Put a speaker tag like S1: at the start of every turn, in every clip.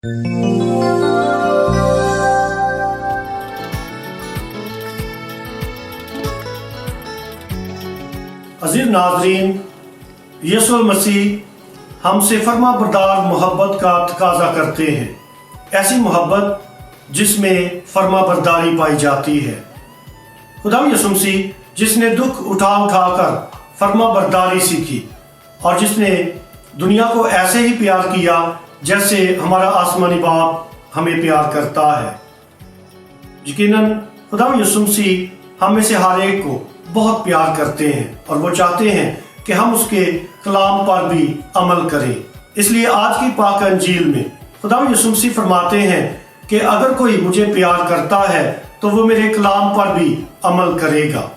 S1: عزیز ناظرین، یسوع المسیح ہم سے فرما بردار محبت کا تقاضا کرتے ہیں، ایسی محبت جس میں فرما برداری پائی جاتی ہے۔ خدا یسوع مسیح جس نے دکھ اٹھا کر فرما برداری سیکھی اور جس نے دنیا کو ایسے ہی پیار کیا جیسے ہمارا آسمانی باپ ہمیں پیار کرتا ہے۔ یقیناً خدا یسوع مسیح ہم میں سے ہر ایک کو بہت پیار کرتے ہیں اور وہ چاہتے ہیں کہ ہم اس کے کلام پر بھی عمل کریں۔ اس لیے آج کی پاک انجیل میں خدا یسوع مسیح فرماتے ہیں کہ اگر کوئی مجھے پیار کرتا ہے تو وہ میرے کلام پر بھی عمل کرے گا۔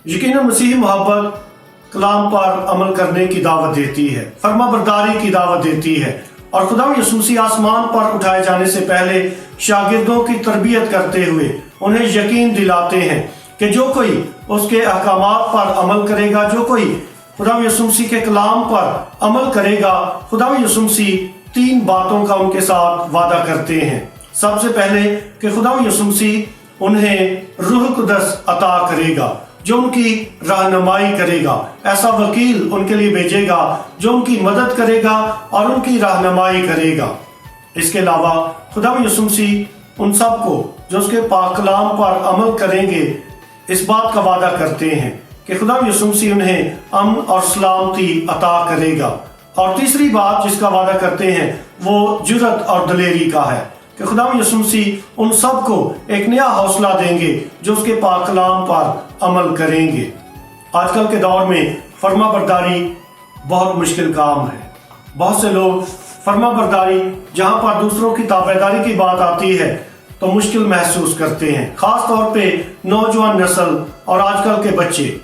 S1: یقیناً مسیحی محبت کلام پر عمل کرنے کی دعوت دیتی ہے، فرما برداری کی دعوت دیتی ہے، اور خدا یسوع مسیح آسمان پر اٹھائے جانے سے پہلے شاگردوں کی تربیت کرتے ہوئے انہیں یقین دلاتے ہیں کہ جو کوئی اس کے احکامات پر عمل کرے گا، جو کوئی خدا یسوع مسیح کے کلام پر عمل کرے گا، خدا یسوع مسیح 3 باتوں کا ان کے ساتھ وعدہ کرتے ہیں۔ سب سے پہلے کہ خدا یسوع مسیح انہیں روح القدس عطا کرے گا جو ان کی رہنمائی کرے گا، ایسا وکیل ان کے لیے بھیجے گا جو ان کی مدد کرے گا اور ان کی رہنمائی کرے گا۔ اس کے علاوہ خدا یسوع مسیح ان سب کو جو اس کے پاک کلام پر عمل کریں گے اس بات کا وعدہ کرتے ہیں کہ خدا یسوع مسیح انہیں امن اور سلامتی عطا کرے گا۔ اور تیسری بات جس کا وعدہ کرتے ہیں وہ جرأت اور دلیری کا ہے کہ خدا یسوع مسیح ان سب کو ایک نیا حوصلہ دیں گے جو اس کے پاک کلام پر عمل کریں گے۔ آج کل کے دور میں فرما برداری بہت مشکل کام ہے۔ بہت سے لوگ فرما برداری جہاں پر دوسروں کی تابعداری کی بات آتی ہے تو مشکل محسوس کرتے ہیں، خاص طور پہ نوجوان نسل اور آج کل کے بچے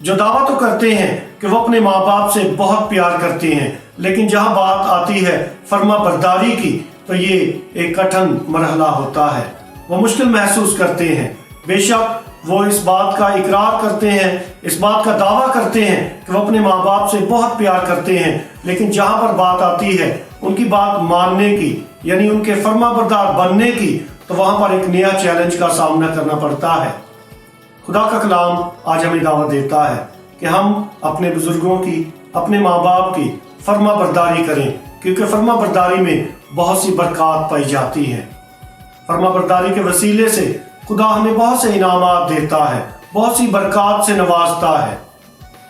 S1: جو دعویٰ تو کرتے ہیں کہ وہ اپنے ماں باپ سے بہت پیار کرتے ہیں، لیکن جہاں بات آتی ہے فرما برداری کی تو یہ ایک کٹھن مرحلہ ہوتا ہے۔ وہ مشکل محسوس کرتے ہیں۔ بے شک وہ اس بات کا اقرار کرتے ہیں، اس بات کا دعویٰ کرتے ہیں کہ وہ اپنے ماں باپ سے بہت پیار کرتے ہیں، لیکن جہاں پر بات آتی ہے ان کی بات ماننے کی، یعنی ان کے فرما بردار بننے کی، تو وہاں پر ایک نیا چیلنج کا سامنا کرنا پڑتا ہے۔ خدا کا کلام آج ہمیں دعوت دیتا ہے کہ ہم اپنے بزرگوں کی، اپنے ماں باپ کی فرما برداری کریں، کیونکہ فرما برداری میں بہت سی برکات پائی جاتی ہیں۔ فرما برداری کے وسیلے سے خدا ہمیں بہت سے انعامات دیتا ہے، بہت سی برکات سے نوازتا ہے۔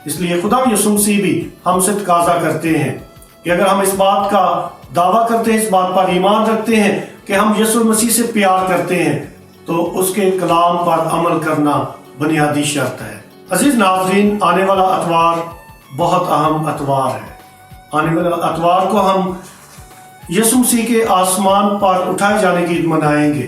S1: اس لیے خدا یسوع مسیح بھی ہم سے تقاضا کرتے ہیں کہ اگر ہم اس بات کا دعویٰ کرتے ہیں، اس بات پر ایمان رکھتے ہیں کہ ہم یسوع مسیح سے پیار کرتے ہیں، تو اس کے کلام پر عمل کرنا بنیادی شرط ہے۔ عزیز ناظرین، آنے والا اتوار بہت اہم اتوار ہے۔ آنے والا اتوار کو ہم یسوع مسیح کے آسمان پر اٹھائے جانے کی عید منائیں گے۔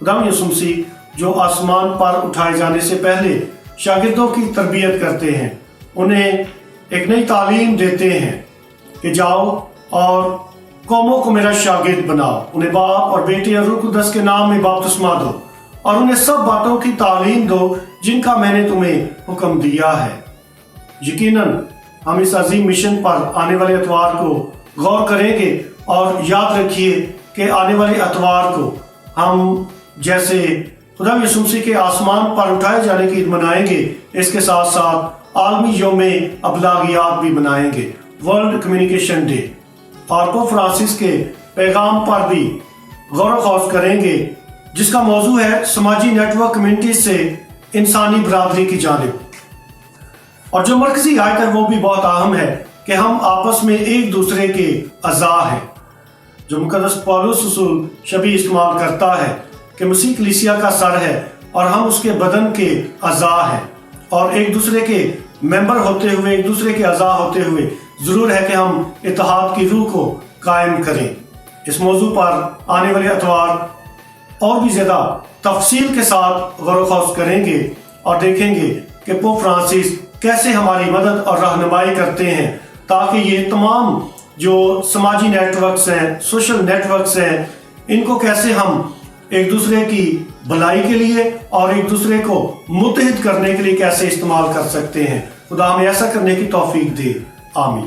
S1: خدا یسوع مسیح جو آسمان پر اٹھائے جانے سے پہلے شاگردوں کی تربیت کرتے ہیں، انہیں ایک نئی تعلیم دیتے ہیں کہ جاؤ اور قوموں کو میرا شاگرد بناؤ، انہیں باپ اور بیٹے اور روح القدس کے نام میں بپتسمہ دو اور انہیں سب باتوں کی تعلیم دو جن کا میں نے تمہیں حکم دیا ہے۔ یقیناً ہم اس عظیم مشن پر آنے والے اتوار کو غور کریں گے، اور یاد رکھیے کہ آنے والے اتوار کو ہم جیسے خدا یسوع مسیح کے آسمان پر اٹھائے جانے کی عید منائیں گے، اس کے ساتھ ساتھ عالمی یوم ابلاغیات بھی منائیں گے، ورلڈ کمیونیکیشن ڈے، اور پوپ فرانسس کے پیغام پر بھی غور و خوض کریں گے جس کا موضوع ہے سماجی نیٹ ورک کمیونٹیز سے انسانی برادری کی جانب۔ اور جو مرکزی آیت ہے وہ بھی بہت اہم ہے کہ ہم آپس میں ایک دوسرے کے اعضاء ہیں، جو مقدس پولس رسول شبیہ استعمال کرتا ہے کہ مسیح کلیسیا کا سر ہے اور ہم اس کے بدن کے اعضاء ہیں، اور ایک دوسرے کے ممبر ہوتے ہوئے، ایک دوسرے کے اعضاء ہوتے ہوئے ضرور ہے کہ ہم اتحاد کی روح کو قائم کریں۔ اس موضوع پر آنے والے اتوار اور بھی زیادہ تفصیل کے ساتھ غور و خوض کریں گے اور دیکھیں گے کہ پوپ فرانسس کیسے ہماری مدد اور رہنمائی کرتے ہیں تاکہ یہ تمام جو سماجی نیٹ ورکس ہیں، سوشل نیٹ ورکس ہیں، ان کو کیسے ہم ایک دوسرے کی بھلائی کے لیے اور ایک دوسرے کو متحد کرنے کے لیے کیسے استعمال کر سکتے ہیں۔ خدا ہمیں ایسا کرنے کی توفیق دے، آمین۔